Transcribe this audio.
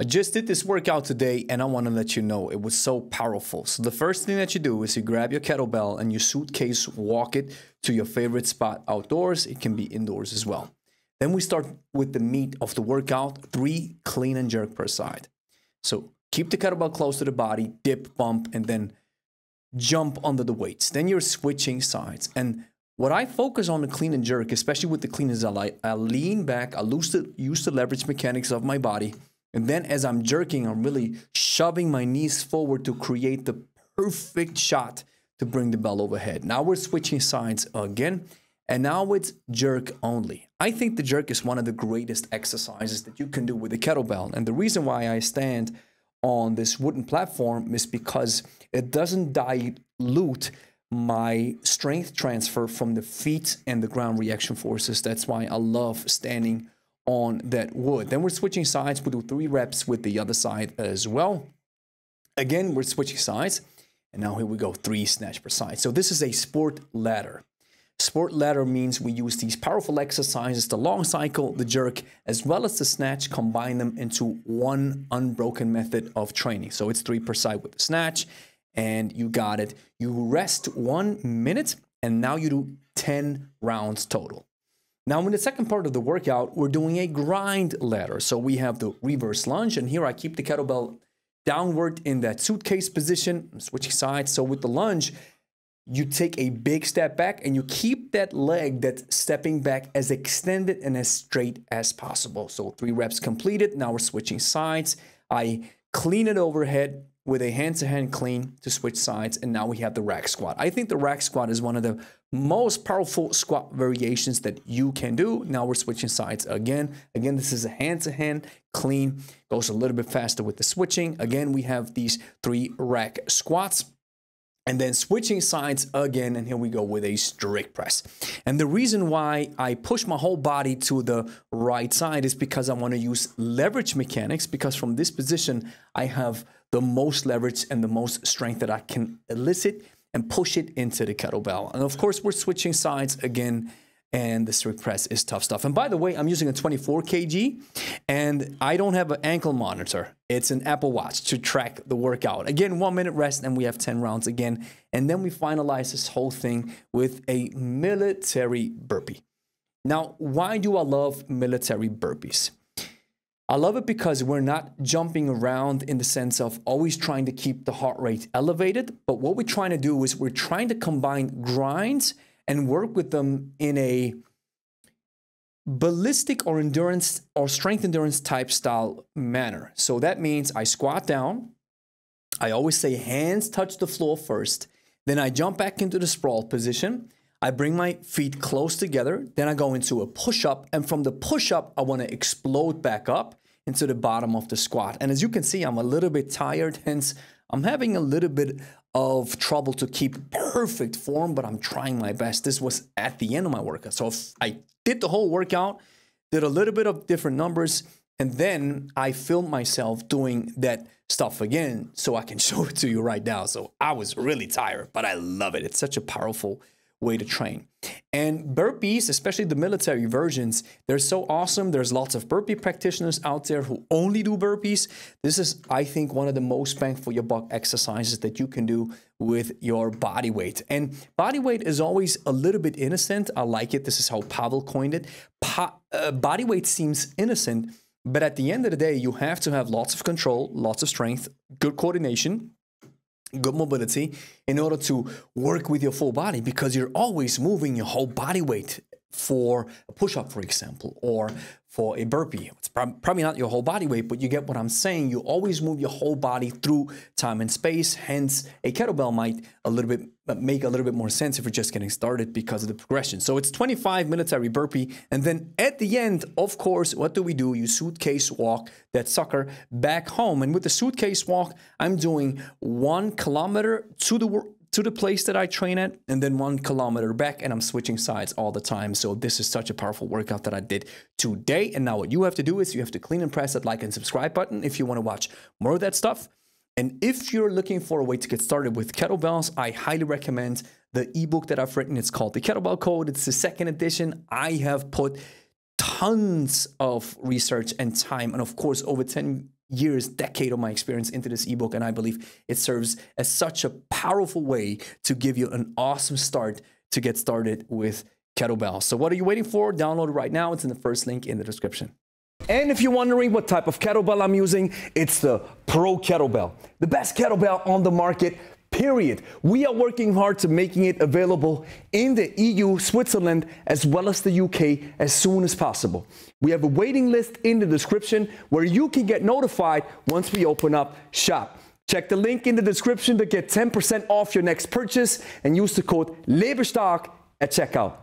I just did this workout today and I want to let you know it was so powerful. So the first thing that you do is you grab your kettlebell and you suitcase walk it to your favorite spot outdoors. It can be indoors as well. Then we start with the meat of the workout, 3 clean and jerk per side. So keep the kettlebell close to the body, dip, bump, and then jump under the weights. Then you're switching sides. And what I focus on the clean and jerk, especially with the clean, is I lean back, I use the leverage mechanics of my body. And then as I'm jerking, I'm really shoving my knees forward to create the perfect shot to bring the bell overhead. Now we're switching sides again. And now it's jerk only. I think the jerk is one of the greatest exercises that you can do with the kettlebell. And the reason why I stand on this wooden platform is because it doesn't dilute my strength transfer from the feet and the ground reaction forces. That's why I love standing on that wood. Then we're switching sides. We do 3 reps with the other side as well. Again, we're switching sides. And now here we go, 3 snatch per side. So this is a sport ladder. Sport ladder means we use these powerful exercises, the long cycle, the jerk, as well as the snatch, combine them into one unbroken method of training. So it's 3 per side with the snatch, and you got it. You rest 1 minute, and now you do 10 rounds total. Now in the second part of the workout, we're doing a grind ladder. So we have the reverse lunge, and here I keep the kettlebell downward in that suitcase position. I'm switching sides. So with the lunge, you take a big step back and you keep that leg that's stepping back as extended and as straight as possible. So 3 reps completed. Now we're switching sides. I clean it overhead with a hand-to-hand clean to switch sides. And now we have the rack squat. I think the rack squat is one of the most powerful squat variations that you can do. Now we're switching sides again. Again, this is a hand-to-hand clean. Goes a little bit faster with the switching. Again, we have these 3 rack squats. And then switching sides again, and here we go with a strict press. And the reason why I push my whole body to the right side is because I want to use leverage mechanics, because from this position, I have the most leverage and the most strength that I can elicit and push it into the kettlebell. And of course, we're switching sides again, and the strict press is tough stuff. And by the way, I'm using a 24 kg, and I don't have an ankle monitor. It's an Apple Watch to track the workout. Again, 1 minute rest, and we have 10 rounds again. And then we finalize this whole thing with a military burpee. Now, why do I love military burpees? I love it because we're not jumping around in the sense of always trying to keep the heart rate elevated. But what we're trying to do is we're trying to combine grinds and work with them in a ballistic or endurance or strength endurance type style manner. So that means I squat down. I always say hands touch the floor first. Then I jump back into the sprawl position. I bring my feet close together. Then I go into a push-up. And from the push-up, I want to explode back up into the bottom of the squat. And as you can see, I'm a little bit tired. Hence, I'm having a little bit of trouble to keep perfect form, but I'm trying my best. This was at the end of my workout. So I did the whole workout, did a little bit of different numbers, and then I filmed myself doing that stuff again so I can show it to you right now. So I was really tired, but I love it. It's such a powerful way to train. And burpees, especially the military versions, they're so awesome. There's lots of burpee practitioners out there who only do burpees. This is, I think, one of the most bang for your buck exercises that you can do with your body weight. And body weight is always a little bit innocent. I like it. This is how Pavel coined it. Body weight seems innocent, but at the end of the day, you have to have lots of control, lots of strength, good coordination, good mobility in order to work with your full body, because you're always moving your whole body weight for a push-up, for example, or for a burpee. It's probably not your whole body weight, but you get what I'm saying. You always move your whole body through time and space. Hence, a kettlebell might make a little bit more sense if you're just getting started because of the progression. So it's 25 military burpee. And then at the end, of course, what do? You suitcase walk that sucker back home. And with the suitcase walk, I'm doing 1 kilometer to the place that I train at, and then 1 kilometer back, and I'm switching sides all the time. So this is such a powerful workout that I did today. And now what you have to do is you have to clean and press that like and subscribe button if you want to watch more of that stuff. And if you're looking for a way to get started with kettlebells, I highly recommend the ebook that I've written. It's called The Kettlebell Code. It's the 2nd edition. I have put tons of research and time, and of course over 10 years, decade of my experience into this ebook, and I believe it serves as such a powerful way to give you an awesome start to get started with kettlebell. So what are you waiting for? Download it right now. It's in the first link in the description. And if you're wondering what type of kettlebell I'm using, it's the Pro Kettlebell, the best kettlebell on the market, period. We are working hard to making it available in the EU, Switzerland, as well as the UK as soon as possible. We have a waiting list in the description where you can get notified once we open up shop. Check the link in the description to get 10% off your next purchase and use the code LEBESTARK at checkout.